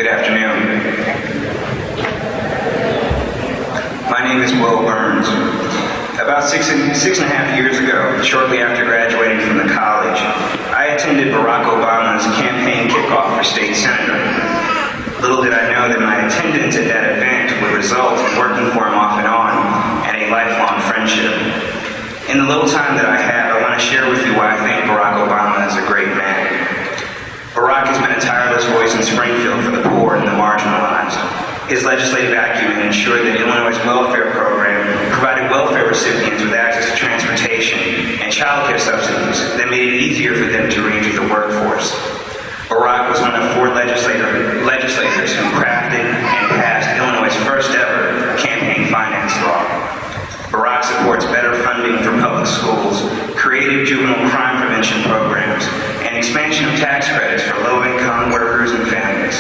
Good afternoon. My name is Will Burns. About six and a half years ago, shortly after graduating from the college, I attended Barack Obama's campaign kickoff for state senator. Little did I know that my attendance at that event would result in working for him off and on and a lifelong friendship. In the little time that I have, I want to share with you why I think Barack Obama is a great man. Barack has been a tireless voice in Springfield for the poor and the marginalized. His legislative acumen ensured that Illinois' welfare program provided welfare recipients with access to transportation and child care subsidies that made it easier for them to re-enter the workforce. Barack was one of 4 legislators who crafted and passed Illinois' first ever campaign finance law. Barack supports better funding for public schools, creative juvenile crime prevention programs, and expansion of tax credits for low-income workers and families.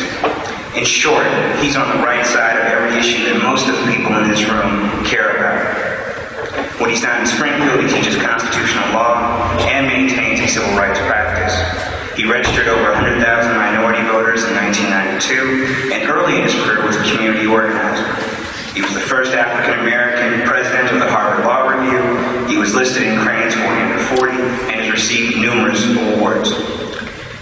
In short, he's on the right side of every issue that most of the people in this room care about. When he's not in Springfield, he teaches constitutional law and maintains a civil rights practice. He registered over 100,000 minority voters in 1992, and early in his career was a community organizer. He was the first African-American president of the Harvard Law Review. He was listed in Crane's 40 Under 40 and has received numerous awards.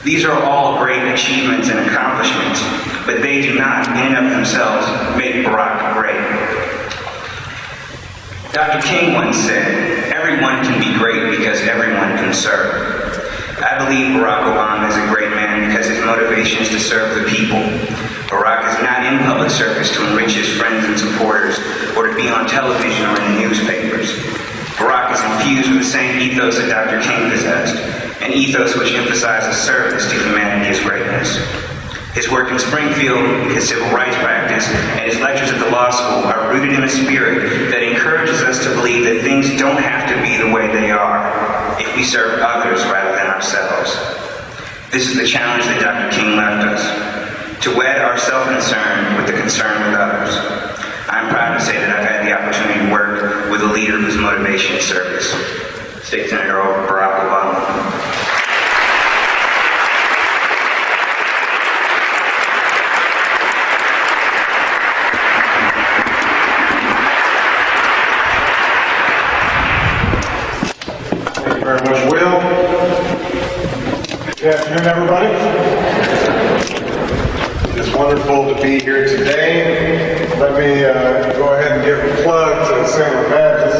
These are all great achievements and accomplishments, but they do not, in and of themselves, make Barack great. Dr. King once said, "Everyone can be great because everyone can serve." I believe Barack Obama is a great man because his motivation is to serve the people. Barack is not in public service to enrich his friends and supporters or to be on television or in the newspapers. Barack is infused with the same ethos that Dr. King possessed, an ethos which emphasizes service to humanity as greatness. His work in Springfield, his civil rights practice, and his lectures at the law school are rooted in a spirit that encourages us to believe that things don't have to be the way they are if we serve others rather than ourselves. This is the challenge that Dr. King left us, to wed our self-concern with the concern with others. I'm proud to say that I've had the opportunity to work with a leader whose motivation is service. State Senator Barack Obama. Thank you very much, Will. Good afternoon, everybody. It's wonderful to be here today. Let me go ahead and give a plug to St. Baptist.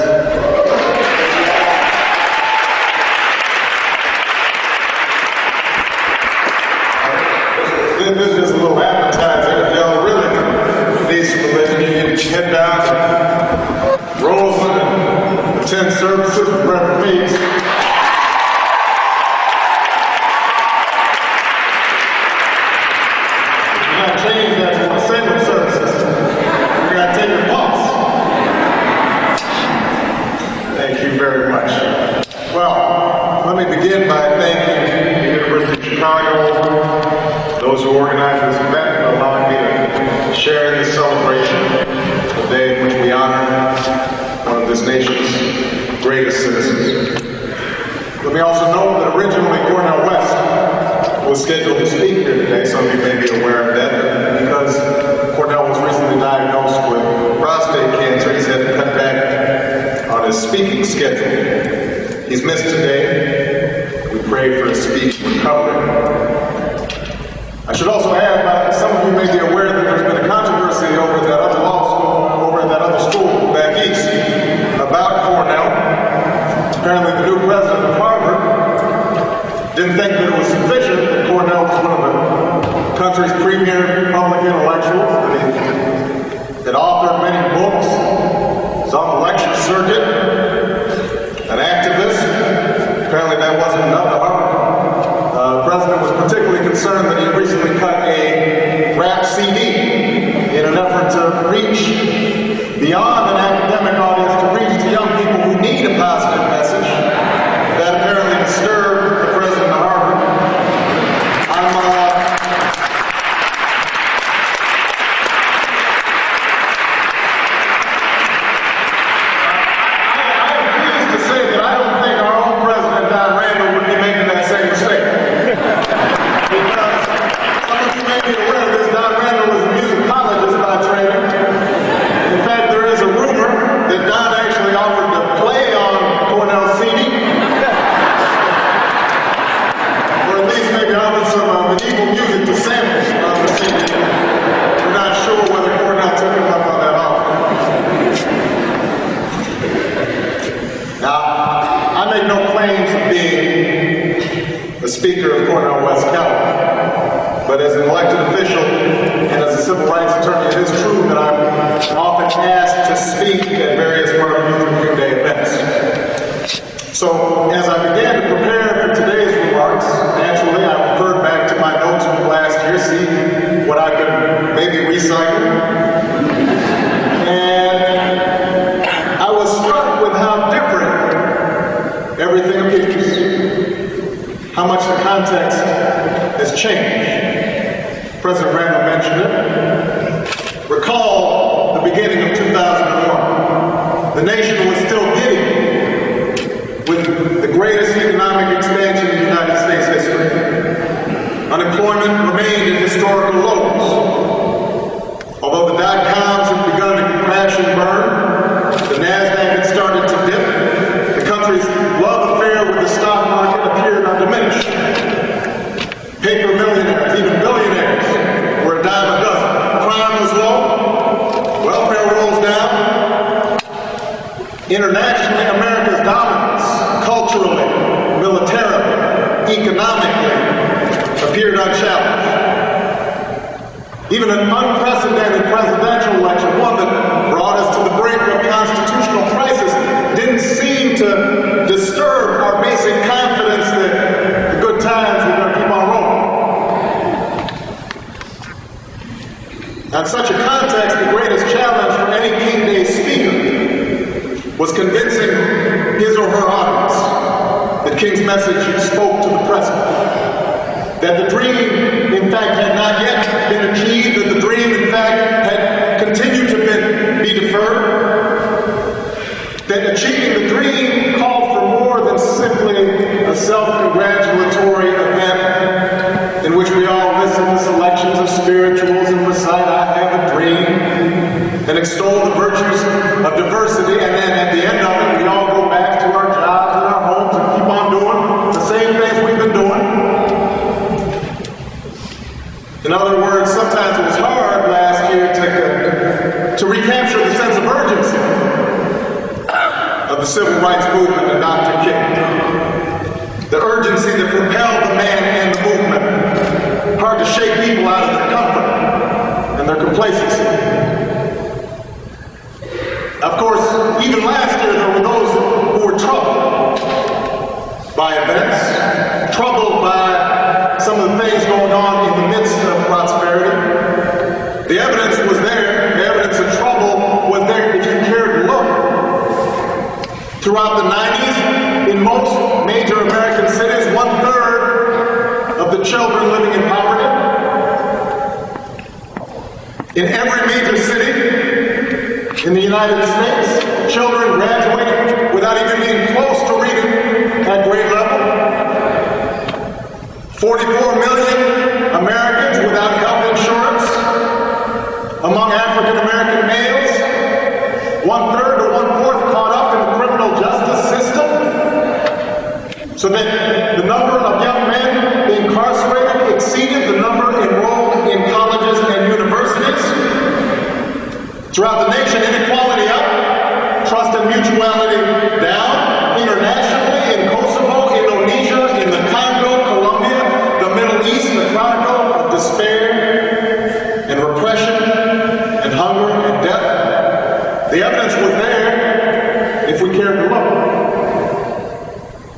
This is just a little appetizer. If y'all really need some religion, you can head down to Roseland and attend services with Reverend Meeks. Change that to my Salem services. We're going to take your pulse. Thank you very much. Well, let me begin by thanking the University of Chicago, those who organized this event, for allowing me to share in this celebration, the day in which we honor one of this nation's greatest citizens. Let me also note that originally Cornel West was scheduled to speak here today. Some of you may be aware of that. Because Cornell was recently diagnosed with prostate cancer, he's had to cut back on his speaking schedule. He's missed today. We pray for his speedy recovery. I should also add, some of you may be aware that there's been a controversy over that other law school, over at that other school back east, about Cornell. Apparently the new president of Harvard didn't think that it was sufficient that Cornell was one of the country's premier public intellectuals, that authored many books, was on the lecture circuit, an activist. Apparently that wasn't enough. The Harvard president was particularly concerned that he recently cut a rap CD in an effort to reach beyond an academic audience, to reach to young people who need a positive message, that but as an elected official and as a civil rights attorney, it is true that I'm often asked to speak at various Martin Luther King Day events. So as I began to prepare for today's remarks, naturally I referred back to my notes from last year, see what I could maybe recycle. And I was struck with how different everything appears, how much the context has changed. President Randall mentioned it. Recall the beginning of 2001. The nation was still giddy with the greatest economic expansion in United States history. Unemployment remained at historical lows. Although the dot-coms had begun to crash and burn, the NASDAQ had started to dip, the country's love affair with the stock market appeared undiminished. Paper millionaires, even billionaires, were a dime a dozen. Crime was low, welfare rolls down. Internationally, America's dominance, culturally, militarily, economically, appeared unchallenged. Even an unprecedented presidential election, one that brought us to the brink of constitutional crisis, didn't seem to disturb our basic confidence that the good times were going to keep on rolling. In such a context, the greatest challenge for any King Day speaker was convincing his or her audience that King's message spoke to the president. That the dream, in fact, had not yet been achieved, that the dream, in fact, had continued to be deferred. That achieving the dream called for more than simply a self-congratulatory event in which we all listen to selections of spirituals and recite, "I have a dream," and extol the virtues of diversity, and then at the end of it, we all go back to our jobs and our homes and keep on doing the same things we've been doing. In other words, sometimes it was hard last year to recapture the sense of urgency of the civil rights movement and Dr. King. The urgency that propelled the man and the movement. Hard to shake people out of their comfort and their complacency. Of course, even last year there were those who were troubled by events, troubled by some of the things going on in the midst of prosperity. The evidence was there. The evidence of trouble was there if you cared to look. Throughout the 90s, in most major American cities, 1/3 of the children living in poverty. In every major city in the United States, children graduated without even being close to reading at grade level. 44 million Americans without health insurance. Among African American males, 1/3 to 1/4 caught up in the criminal justice system, so that the number of young men incarcerated exceeded the number enrolled in colleges and universities. Throughout the nation, inequality up, trust and mutuality down. Internationally, in Kosovo, Indonesia, in the Congo, Colombia, the Middle East, the chronicle of despair and repression and hunger and death. The evidence was there if we cared to look.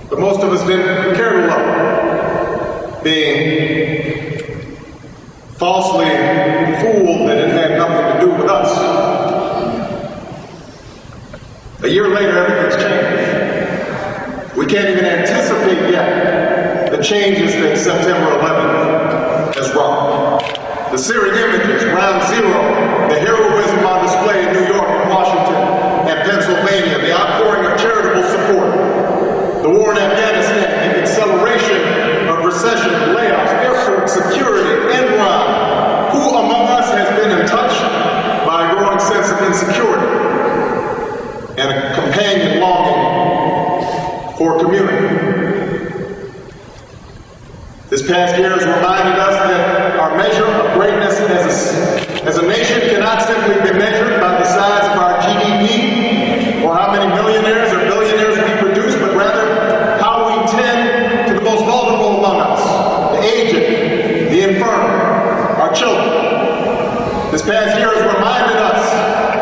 But most of us didn't care to look, being falsely fooled that it had nothing to do with us. A year later, everything's changed. We can't even anticipate yet the changes that September 11th has wrought. The searing images, Ground Zero, the heroism on display in New York, Washington, and Pennsylvania, the outpouring of charitable support, the war in Afghanistan, the acceleration of recession, layoffs, airport security, Enron. Who among us has been in touch by a growing sense of insecurity and a companion longing for community? This past year has reminded us that our measure of greatness as a nation This past year has reminded us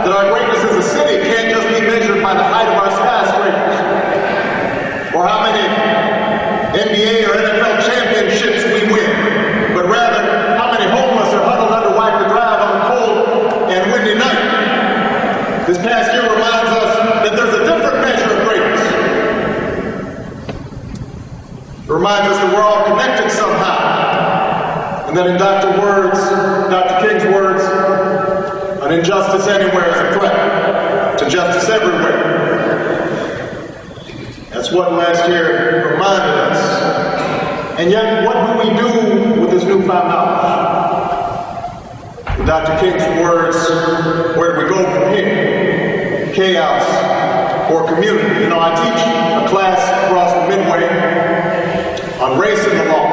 that our greatness as a city can't just be measured by the height of our skyscrapers, or how many NBA or NFL championships we win, but rather how many homeless are huddled under wiper drive on a cold and windy night. This past year reminds us that there's a different measure of greatness. It reminds us that we're all connected somehow, and that in Dr. King's words, an injustice anywhere is a threat to justice everywhere. That's what last year reminded us. And yet, what do we do with this newfound knowledge? In Dr. King's words, where do we go from here? Chaos or community? You know, I teach a class across the Midway on race in the law.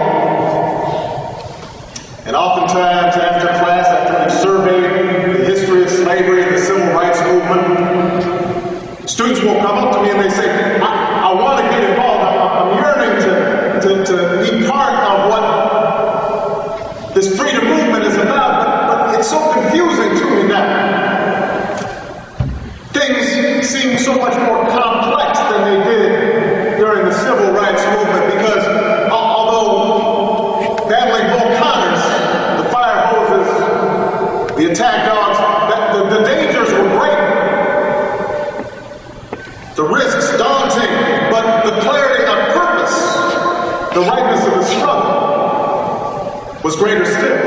And oftentimes after class, after we've surveyed the history of slavery and the civil rights movement, students will come up to me and they say, I want to get involved. I'm yearning to be part of what this freedom movement is about, but it's so confusing to me now. Things seem so much more complex than they did during the civil rights movement, because although battling Bull Connors, the fire hoses, the attack dogs, the dangers were great. The risks daunting, but the clarity of purpose, the rightness of the struggle, was greater still.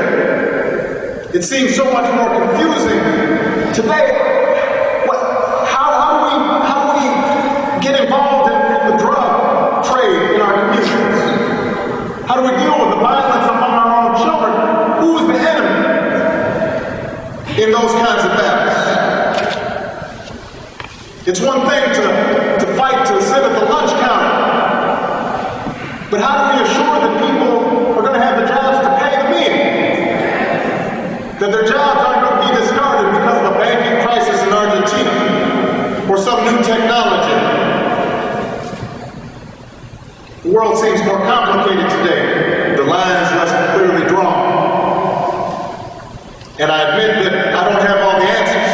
It seems so much more confusing today. How do we get involved in the drug trade in our communities? How do we deal with the violence among our own children? Who is the enemy in those kinds of battles? It's one thing to fight to sit at the lunch counter, but how do we assure that people are going to have the jobs to pay the meal? That their jobs aren't going to be discarded because of a banking crisis in Argentina or some new technology? The world seems more complicated today. The lines less clearly drawn. And I admit that I don't have all the answers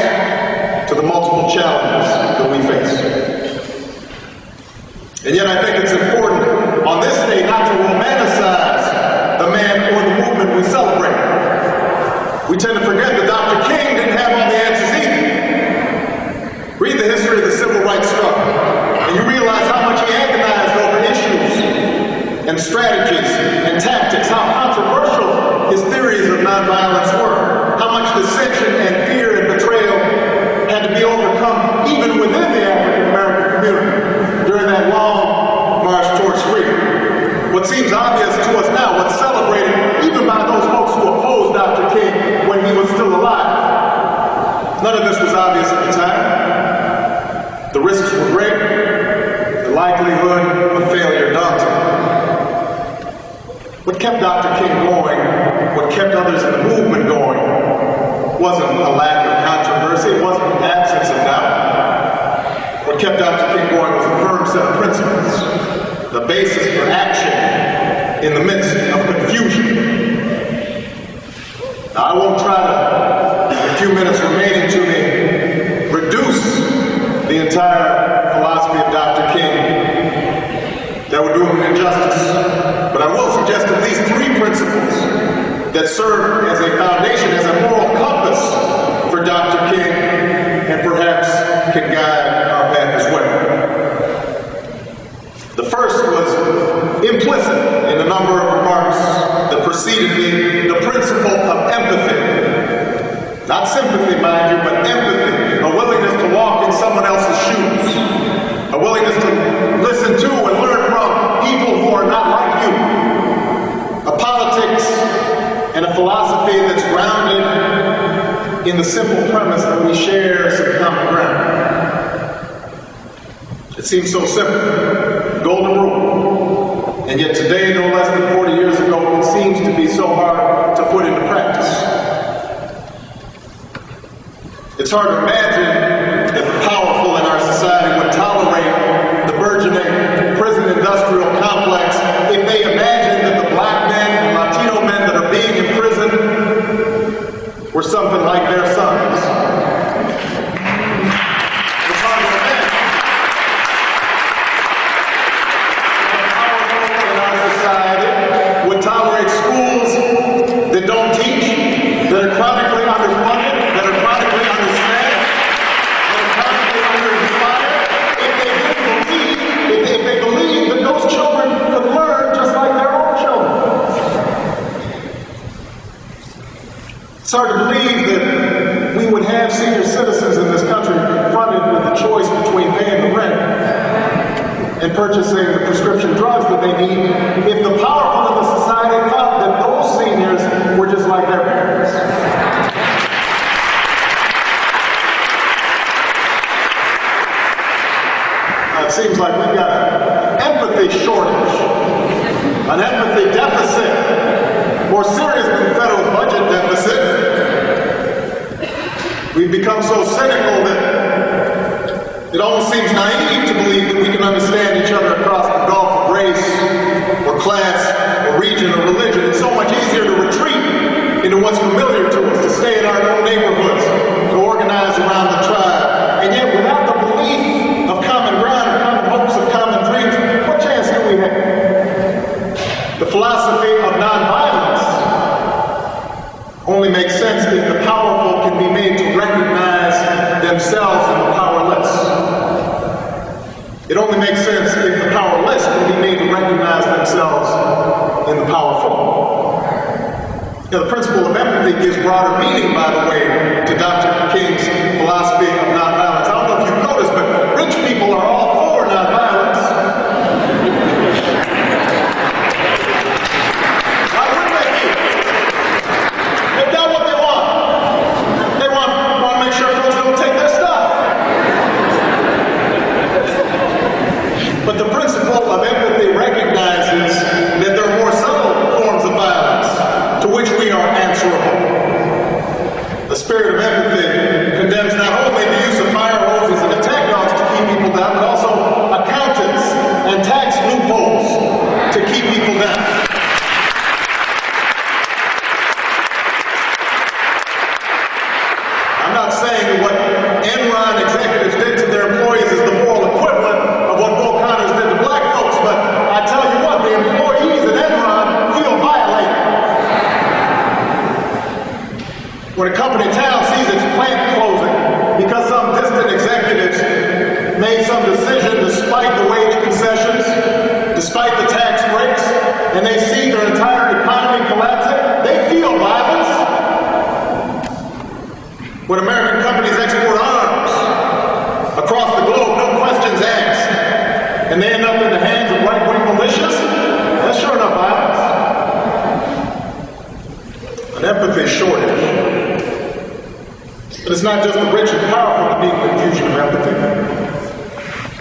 to the multiple challenges that we face. And yet I think it's important on this day not to romanticize the man or the movement we celebrate. We tend to forget that Dr. King didn't have all the answers either. Read the history of the civil rights struggle, and you realize how much he agonized over issues and strategies and tactics, how controversial his theories of nonviolence were, how much dissension and fear and betrayal had to be overcome even within the African American community during that long march towards freedom. What seems obvious to us now, what's celebrated even by those folks who opposed Dr. King when he was still alive. None of this was obvious at the time. The risks were great, the likelihood of failure daunting. What kept Dr. King going, what kept others in the movement going, wasn't a lack of controversy, it wasn't an absence of doubt. What kept Dr. King going was a firm set of principles, the basis for action in the midst of confusion. Now, I won't try to, in the few minutes remaining to me, reduce the entire philosophy of Dr. King. That would do him an injustice. But I will suggest at least 3 principles that serve as a foundation, as a moral compass for Dr. King, and perhaps can guide our path as well. The first was implicit in a number of remarks that preceded me, the principle of empathy. Not sympathy, mind you, but empathy, a willingness to walk in someone else's shoes, a willingness to listen to and learn from people who are not like you, a politics and a philosophy that's grounded in the simple premise that we share some common ground. It seems so simple, golden rule, and yet today, no less than 40 years ago, it seems to be so hard to put into practice. It's hard to imagine that the powerful in our society would tolerate the burgeoning prison industrial complex if they imagine that the black men and Latino men that are being imprisoned were something like their sons. It's hard to imagine. In our society would tolerate schools that don't teach, that are chronically underfunded, that are chronically understaffed, that are chronically underinspired, if they believe that those children could learn just like their own children. It's hard to believe that we would have senior citizens in this country confronted with the choice between paying the rent and purchasing the prescription drugs that they need if the powerful in the society thought that those seniors were just like their parents. It seems like we've got an empathy shortage, an empathy deficit, more serious than the federal budget deficit. We've become so cynical that it almost seems naive to believe that we can understand each other across the gulf of race or class or region or religion. It's so much easier to retreat into what's familiar to us, to stay in our own neighborhoods, to organize around the tribe. And yet without the belief of common ground or common hopes of common dreams, what chance do we have? The philosophy of nonviolence only makes sense if the powerful can be made to recognize themselves in the powerless. It only makes sense if the powerless can be made to recognize themselves in the powerful. Now, the principle of empathy gives broader meaning, by the way, to Dr. King's philosophy of nonviolence. I don't know if you've noticed, but rich people are all for nonviolence. Why wouldn't they be? They've got what they want. They want to make sure folks don't take their stuff. But the principle of empathy recognizes that there are more subtle forms of violence to which we are answerable. The spirit of empathy condemns not only the use of fire hoses and attack dogs to keep people down, but also accountants and tax loopholes to keep people down. I'm not saying what Enron executives did to their employees is the moral equivalent of what Bull Connors did to black folks, but I tell you what, the employees at Enron feel violated. When a company town sees its plant closing because some distant executives made some decision despite the wage concessions, despite the tax breaks, and they see their entire economy collapsing, they feel violence. When American companies export arms across the globe, no questions asked, and they end up in the hands of right-wing militias, that's sure enough violence. An empathy shortage. But it's not just the rich and powerful that need the infusion of empathy.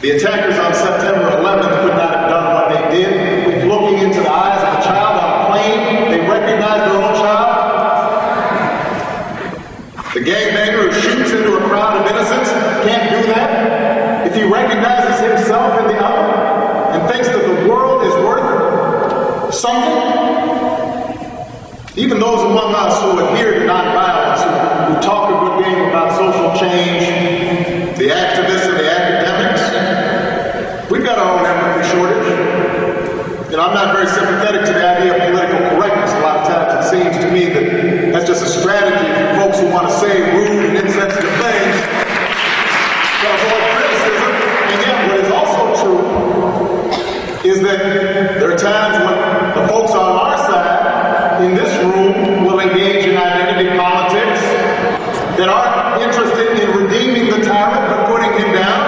The attackers on September 11th could not have done what they did with looking into the eyes of a child on a plane. They recognized their own child. The gangbanger who shoots into a crowd of innocents can't do that if he recognizes himself in the other and thinks that the world is worth something. Even those among us who adhere to nonviolence, who talk a good game about social change, the activists and the academics, we've got our own empathy shortage. And I'm not very sympathetic to the idea of political correctness. A lot of times it seems to me that that's just a strategy for folks who want to say rude and insensitive things to avoid criticism. And yet what is also true is that there are times when the folks on our side in this room will engage in identity politics that aren't interested in redeeming the tyrant but putting him down,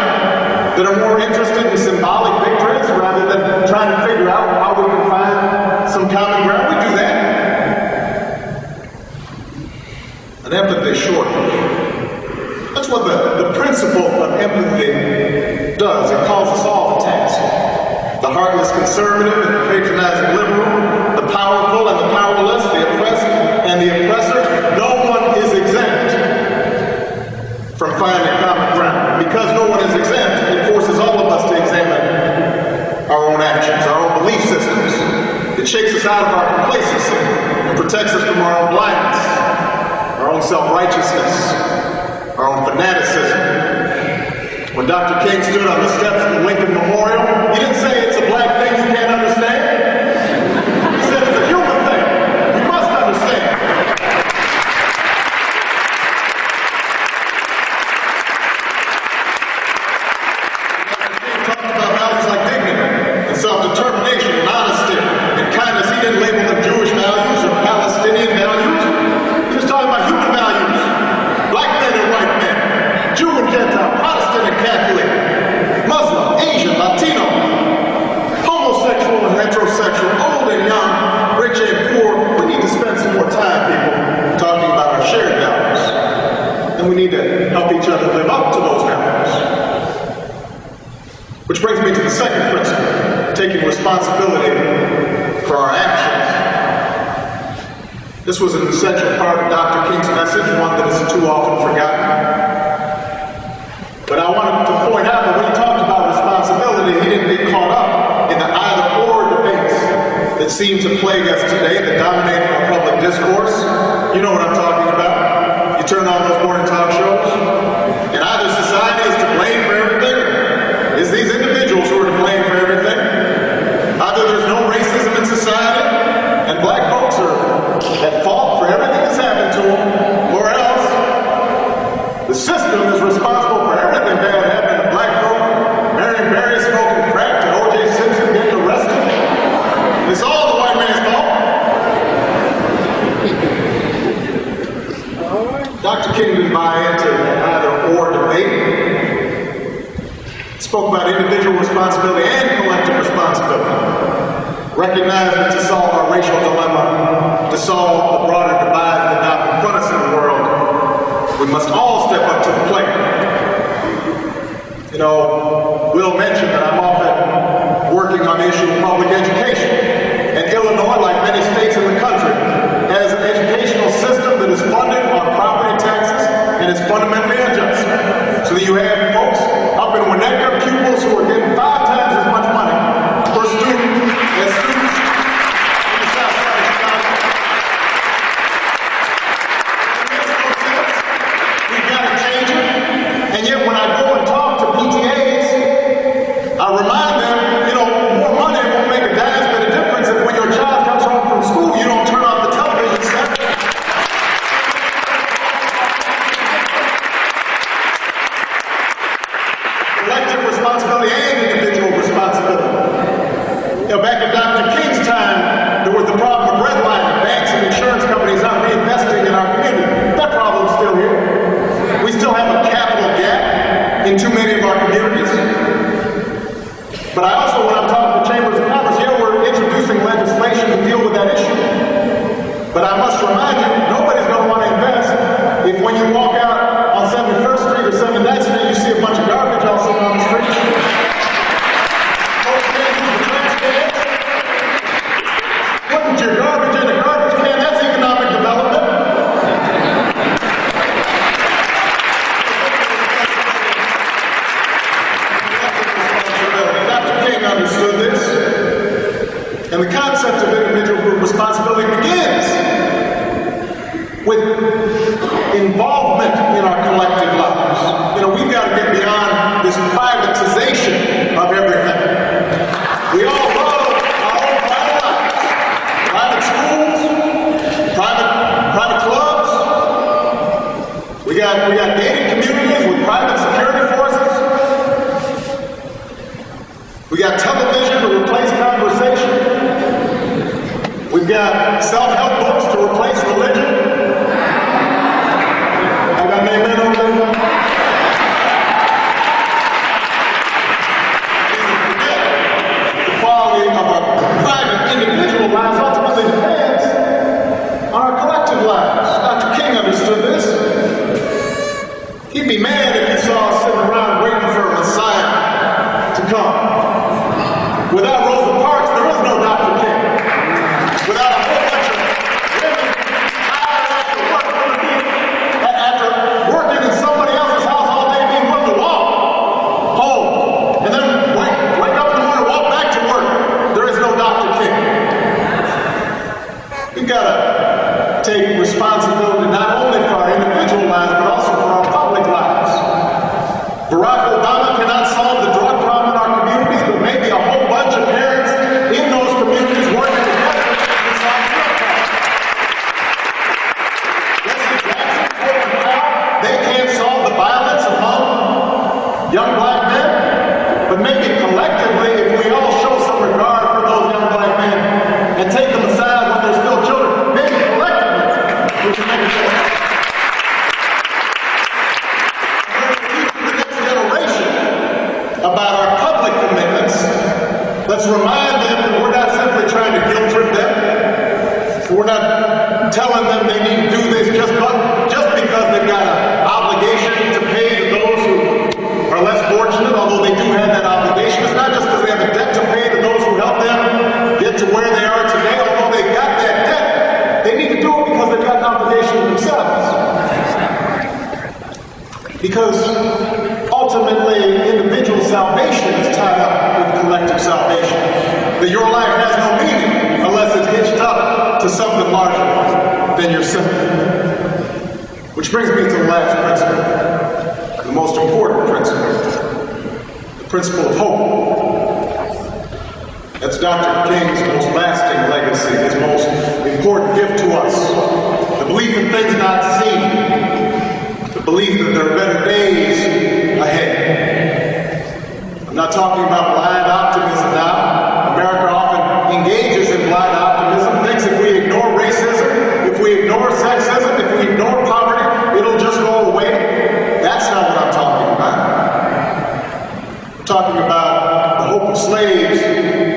that are more interested in symbolic victories rather than trying to figure out how we can find some common ground. We do that. An empathy shortage. That's what the principle of empathy does. It calls us all to task. The heartless conservative and the patronizing liberal, the powerful and the powerless, the oppressed and the oppressor. No one is exempt from finding common ground. Because no one is exempt, it forces all of us to examine our own actions, our own belief systems. It shakes us out of our complacency and protects us from our own blindness, our own own self-righteousness, our own fanaticism. When Dr. King stood on the steps of the Lincoln Memorial, he didn't say it's a black thing you can't understand. He said it's a human thing. You must understand. Dr. King talked about values like dignity and self-determination and honesty and kindness. He didn't label them Jewish values or Palestinian values. He was talking about human values. Black men and white men, Jew and Gentile, Protestant and Catholic, Muslim, Asian, Latino, homosexual and heterosexual, old and young, rich and poor. We need to spend some more time, people, talking about our shared values. And we need to help each other live up to those values. Which brings me to the second principle, taking responsibility for our actions. This was an essential part of Dr. King's message, one that is too often forgotten. But I wanted to point out that when he talked about responsibility, he didn't get caught up in the either-or debates that seem to plague us today, that dominate our public discourse. You know what I'm talking about. You turn on those morning talk shows, and either society is to blame for everything, or it's these individuals who are to blame for everything. Either there's no racism in society, and black folks are at fault for everything that's happened to them, or else the system is responsible for everything bad happening to black folk, marrying Mary smoking crack to O.J. Simpson getting arrested. It's all the white man's fault. Dr. King didn't buy into either-or debate. He spoke about individual responsibility and collective responsibility. Recognize that to solve our racial dilemma, to solve the broader divide that now confront us in the world, we must all step up to the plate. You know, Will mentioned that I'm often working on the issue of public education. And Illinois, like many states in the country, has an educational system that is funded on property taxes and is fundamentally unjust. So that you have folks up in Winnetka, pupils who are getting 5 times as much money per student as students in the south side of Chicago. It makes no sense. We've got to change it. And yet when I go and talk to PTAs, I remind them, you know, more money won't make a dime's bit of difference if when your child comes home from school, you don't turn off the television set. Collective responsibility and individual responsibility. You know, back in Dr. King's time, there was the problem of redlining. Banks and insurance companies not reinvesting in our community. That problem's still here. We still have a capital gap in too many of our communities. But I also, when I'm talking to chambers of commerce, yeah, we're introducing legislation to deal with that issue. But I must remind you, nobody's going to want to invest if when you walk out on 71st Street or 79th Street, you see a bunch of garbage all sitting on the street. Folks can't use the trash cans. Putting your garbage in a garbage can, that's economic development. Dr. King understood this. And the concept of individual responsibility begins with involvement in our collective lives. You know, we've got to get beyond this privatization of everything. We all love our own private lives. Private schools, private clubs. We got gated communities with private security forces. We got television to replace conversation. We've got self-help books to replace religion. I got an amen over there. The quality of our private individual lives ultimately depends on our collective lives. Dr. King understood this. He'd be mad if he saw us sitting around waiting for a Messiah to come. Without Rosa Parks, there is no Dr. King. Without a whole bunch of women hired after working in somebody else's house all day, being willing to walk home, and then wake up in the morning and walk back to work, there is no Dr. King. We've got to take responsibility not only for our But maybe collectively, if we all show some regard for those young black men and take them aside when they're still children, maybe collectively we can make a difference. The next generation about our public commitments. Let's remind them that we're not simply trying to guilt trip them. We're not telling them they need to do this just because they've got an obligation to pay to those who are less fortunate, although they do have that obligation. It's not just because they have a debt to pay to those who help them get to where they are today, although they've got that debt. They need to do it because they've got an obligation to themselves. Because ultimately, individual salvation is tied up with collective salvation. That your life has no meaning unless it's hitched up to something larger than yourself. Which brings me to the last principle, the most important principle, the principle of hope. That's Dr. King's most lasting legacy, his most important gift to us. The belief in things not seen, the belief that there are better days ahead. I'm not talking about blind optimism now. America often engages in blind optimism, thinks if we ignore racism, if we ignore sexism, if we ignore poverty, it'll just go away. That's not what I'm talking about. I'm talking about the hope of slaves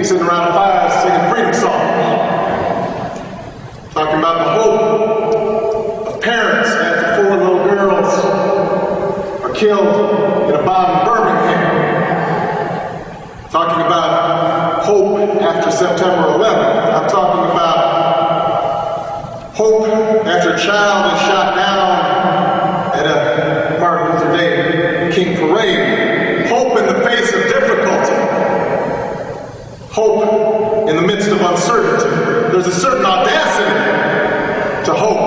sitting around a fire singing freedom songs. I'm talking about the hope of parents after 4 little girls are killed in a bomb in Birmingham. Talking about hope after September 11th. I'm talking about hope after a child is shot down at a Martin Luther Day King parade. Hope in the face of difficulty. Hope in the midst of uncertainty. There's a certain audacity to hope.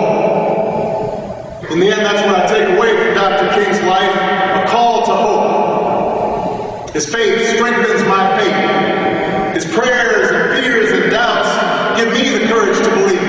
In the end, that's what I take away from Dr. King's life, a call to hope. His faith strengthens my faith. His prayers and fears and doubts give me the courage to believe.